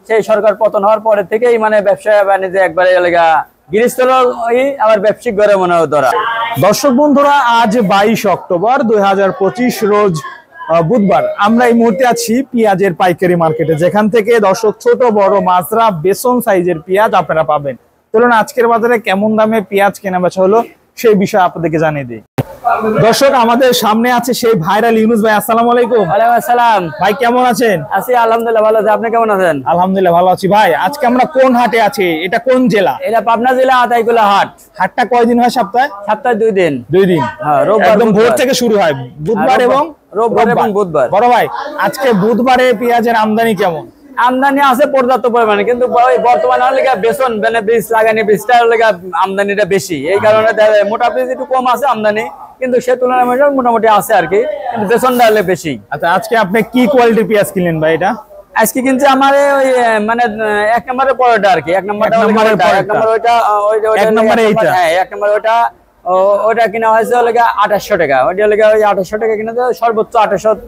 সেই সরকার পতন হওয়ার পরে থেকেই মানে ব্যবসা বাণিজ্য একবারে এলাকা গৃহস্থল আবার ব্যবসায়িক ঘরে মনে হয় ধরা। দর্শক বন্ধুরা, আজ 22 অক্টোবর 2025 রোজ বুধবার। আমরা এই মুহূর্তে আছি পেঁয়াজের পাইকারি মার্কেটে, যেখান থেকে দর্শক ছোট বড় মাঝরা বেসন সাইজের পেঁয়াজ আপনারা পাবেন। চলুন আজকের বাজারে কেমন দামে পেঁয়াজ কেনা বেচা হলো সেই বিষয়ে আপনাদেরকে জানিয়ে দিই। দর্শক, আমাদের সামনে আছে সেই ভাইরাল ইউনুস ভাই। আসসালামু আলাইকুম। ওয়ালাইকুম আসসালাম। ভাই কেমন আছেন? আছি আলহামদুলিল্লাহ ভালো আছি, আপনি কেমন আছেন? আলহামদুলিল্লাহ ভালো আছি। ভাই আজকে আমরা কোন হাটে আছি? এটা কোন জেলা? এটা পাবনা জেলা আতাইকুলা হাট। হাটটা কয়দিন হয় সপ্তাহে? সপ্তাহে 2 দিন। 2 দিন। হ্যাঁ, রোববার একদম ভোর থেকে শুরু হয়, বুধবার এবং রোববার এবং বুধবার। বড় ভাই, আজকে বুধবারে পেঁয়াজের আমদানি কেমন? আমদানি আছে পর্যাপ্ত পরিমাণে, কিন্তু বর্তমানে বেসন মানে বীজ লাগানি বীজটার আমদানিটা বেশি, এই কারণে মোটা বীজ একটু কম আছে আমদানি, কিন্তু সে তুলনায় মোটামুটি আছে আর কি, কিন্তু বেসনটা হলে বেশি। আচ্ছা, আজকে আপনি কি কোয়ালিটির পেঁয়াজ কিনলেন ভাই? এটা আজকে কিনছে আমার ওই মানে 1 নম্বরের পরোটা আর কি। 1 নম্বর ওইটা কিনা হয়েছে 2800 টাকা। ওইটা ওই 2800 টাকা কিনা, সর্বোচ্চ 2800,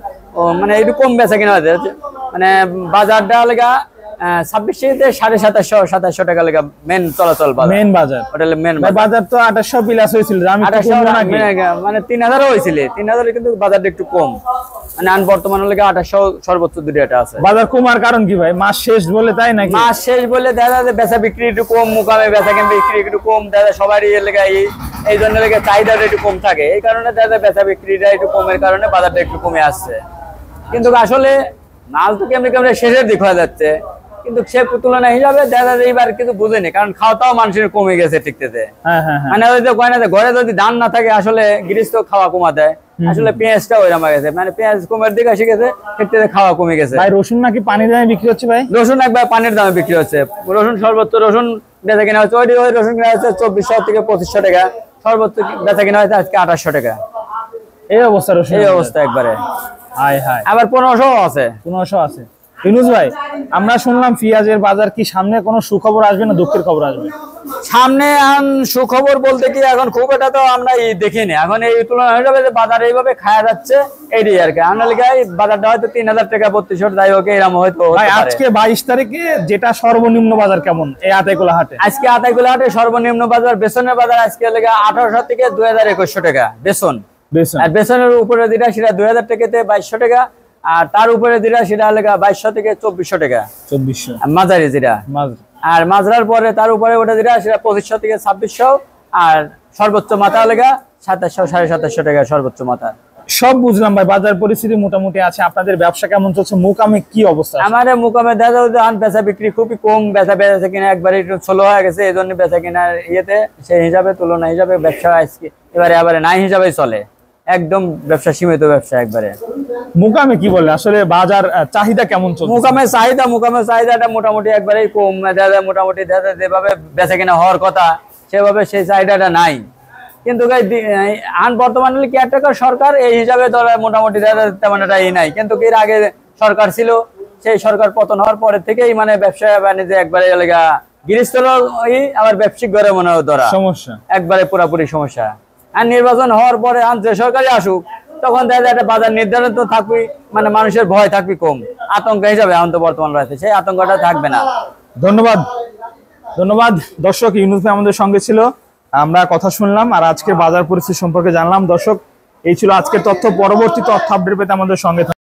মানে একটু কম বেচা কিনা হয়েছে। মানে বাজারটা 26 থেকে 2700 টাকা মেন চলাচল মেন বাজার। ওটা মেন বাজার তো 2800 প্লাস হয়েছিল, মানে 3000 হয়েছিল, 3000, কিন্তু বাজারটা একটু কম। মানে বর্তমানে 2800 সর্বোচ্চ দুইটা আছে। বাজার কমার কারণ কি ভাই? মাস শেষ বলে তাই নাকি? মাস শেষ বলে দেখা যায় বেচা বিক্রি একটু কম, মুকামে বেচা কিনা বিক্রি একটু কম দেখা, সবারই এই জন্য চাহিদাটা একটু কম থাকে, এই কারণে দেখা যায় বেচা বিক্রিটা একটু কমের কারণে বাজারটা একটু কমে আসছে। কিন্তু আসলে মাল তো কেমনি কেমনি শেষের দিক হয়ে যাচ্ছে, কিন্তু সে তুলনা হিসাবে দেখা যায় এইবার কিছু বুঝেনি, কারণ খাওয়াটাও মানুষের কমে গেছে ঠিকতে। মানে ঘরে যদি ধান না থাকে আসলে গৃহস্থ খাওয়া কমা দেয়, আসলে পেঁয়াজটা ওইরকম গেছে, মানে পেঁয়াজ কমের দিকে এসে গেছে, ঠিকতে খাওয়া কমে গেছে। ভাই রসুন নাকি পানির দামে বিক্রি হচ্ছে? ভাই রসুন একবার পানির দামে বিক্রি হচ্ছে। রসুন সর্বোচ্চ রসুন বেচা কিনা হচ্ছে, ওই রসুন কিনা হচ্ছে 2400 থেকে 2500 টাকা, সর্বোচ্চ বেচা কিনা হচ্ছে আজকে 2800 টাকা। এই অবস্থা রসুন, এই অবস্থা একবারে। আবার 1500 আছে। 1500 আছে। ইউনুস ভাই, আমরা শুনলাম পেঁয়াজের বাজার কি সামনে কোনো সুখবর আসবে না দুঃখের খবর আসবে? সামনে সুখবর বলতে কি এখন খুব এটা তো আমরা দেখিনি। এখন এই তুলনা হিসাবে যে বাজার এইভাবে খাওয়া যাচ্ছে এইটাই আর কি। আমরা বাজারটা হয়তো 3000 টাকা 3200 যাই হোক এরকম হয়তো। ভাই আজকে 22 তারিখে যেটা সর্বনিম্ন বাজার কেমন এই আতাইকুলা হাটে? আজকে আতাইকুলা হাটে সর্বনিম্ন বাজার বেসনের বাজার আজকে 1800 থেকে 2100 টাকা বেসন। আর বেসনের উপরে যেটা সেটা 2000 টাকা থেকে 2200 টাকা, আর তার উপরে যেটা সেটা 2200 থেকে 2400 টাকা। 2400 মাঝারি যেটা, আর মাজরার পরে তার উপরে ওটা যেটা সেটা 2500 থেকে 2600, আর সর্বোচ্চ মাথা 2700 2750 টাকা সর্বোচ্চ মাথা। সব বুঝলাম ভাই, বাজার পরিস্থিতি মোটামুটি আছে। আপনাদের ব্যবসা কেমন চলছে? মুকামে কি অবস্থা? আমাদের মুকামে দেখা যায় বেচা বিক্রি খুবই কম, বেচা কিনা একবারে একটু স্লো হয়ে গেছে, এই জন্য বেচা কিনার ইয়েতে সেই হিসাবে তুলনা হিসাবে ব্যবসা আজকে এবারে নাই হিসাবে চলে, একদম ব্যবসা সীমিত ব্যবসা একবারে। মুকামে কি বলে আসলে বাজার চাহিদা কেমন চলছে? মুকামের চাহিদাটা মোটামুটি একবারেই কম। মোটামুটি যেভাবে বেচা কিনা হওয়ার কথা সেভাবে সেই চাহিদাটা নাই, কিন্তু বর্তমানে কেয়ারটেকার সরকার এই হিসাবে মোটামুটি তেমন একটা নাই, কিন্তু এর আগে সরকার ছিল, সেই সরকার পতন হওয়ার পরে থেকেই মানে ব্যবসা বাণিজ্য একবারে গৃহস্থল আবার ব্যবসায়িক ঘরে মনে হয় ধরা সমস্যা, একবারে পুরাপুরি সমস্যা। আর নির্বাচন হওয়ার পরে যে সরকারই আসুক তখন দেখা যায় একটা বাজার নির্ধারণ তো থাকবে, মানে মানুষের ভয় থাকবে কম, আতঙ্ক হিসাবে এখন তো বর্তমান রয়েছে, সেই আতঙ্কটা থাকবে না। ধন্যবাদ দর্শক, ইউনুস ভাই আমাদের সঙ্গে ছিল, আমরা কথা শুনলাম আর আজকে বাজার পরিস্থিতি সম্পর্কে জানলাম। দর্শক, এই ছিল আজকের তথ্য। পরবর্তী তথ্য আপডেট পেতে আমাদের সঙ্গে